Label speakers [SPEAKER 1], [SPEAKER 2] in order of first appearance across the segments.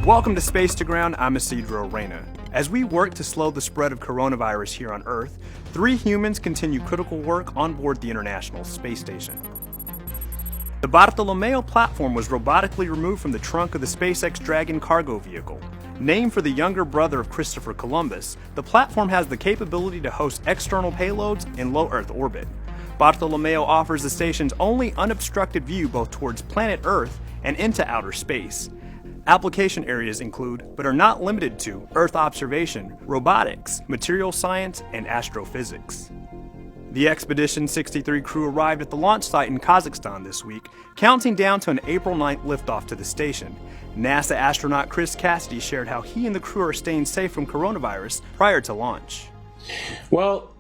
[SPEAKER 1] Welcome to Space to Ground, I'm Isidro Reyna. As we work to slow the spread of coronavirus here on Earth, 3 humans continue critical work on board the International Space Station. The Bartolomeo platform was robotically removed from the trunk of the SpaceX Dragon cargo vehicle. Named for the younger brother of Christopher Columbus, the platform has the capability to host external payloads in low Earth orbit. Bartolomeo offers the station's only unobstructed view both towards planet Earth and into outer space. Application areas include, but are not limited to, Earth observation, robotics, material science, and astrophysics. The Expedition 63 crew arrived at the launch site in Kazakhstan this week, counting down to an April 9th liftoff to the station. NASA astronaut Chris Cassidy shared how he and the crew are staying safe from coronavirus prior to launch.
[SPEAKER 2] Well,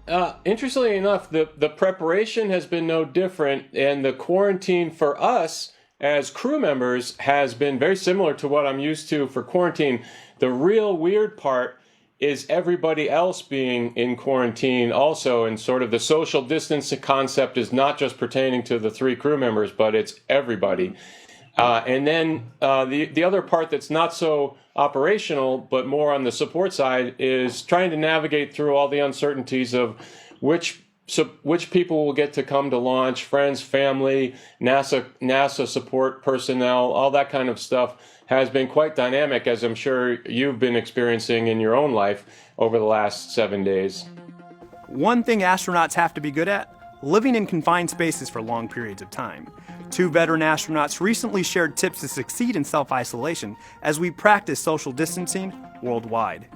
[SPEAKER 2] interestingly enough, the preparation has been no different, and the quarantine for us as crew members has been very similar to what I'm used to for quarantine. The real weird part is everybody else being in quarantine also, and sort of the social distancing concept is not just pertaining to the 3 crew members, but it's everybody. And then the other part that's not so operational, but more on the support side, is trying to navigate through all the uncertainties of which people will get to come to launch, friends, family, NASA support personnel, all that kind of stuff has been quite dynamic, as I'm sure you've been experiencing in your own life over the last 7 days.
[SPEAKER 1] One thing astronauts have to be good at: living in confined spaces for long periods of time. 2 veteran astronauts recently shared tips to succeed in self-isolation as we practice social distancing worldwide.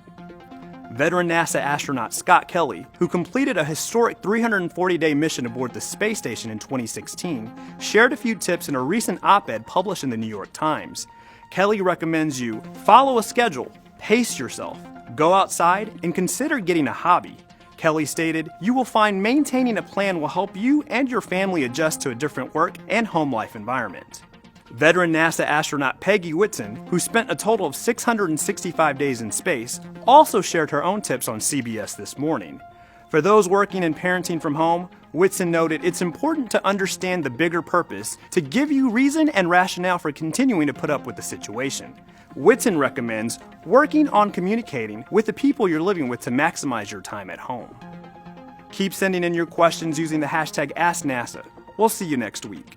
[SPEAKER 1] Veteran NASA astronaut Scott Kelly, who completed a historic 340-day mission aboard the space station in 2016, shared a few tips in a recent op-ed published in the New York Times. Kelly recommends you follow a schedule, pace yourself, go outside, and consider getting a hobby. Kelly stated, "You will find maintaining a plan will help you and your family adjust to a different work and home life environment." Veteran NASA astronaut Peggy Whitson, who spent a total of 665 days in space, also shared her own tips on CBS This Morning. For those working and parenting from home, Whitson noted it's important to understand the bigger purpose to give you reason and rationale for continuing to put up with the situation. Whitson recommends working on communicating with the people you're living with to maximize your time at home. Keep sending in your questions using the hashtag AskNASA. We'll see you next week.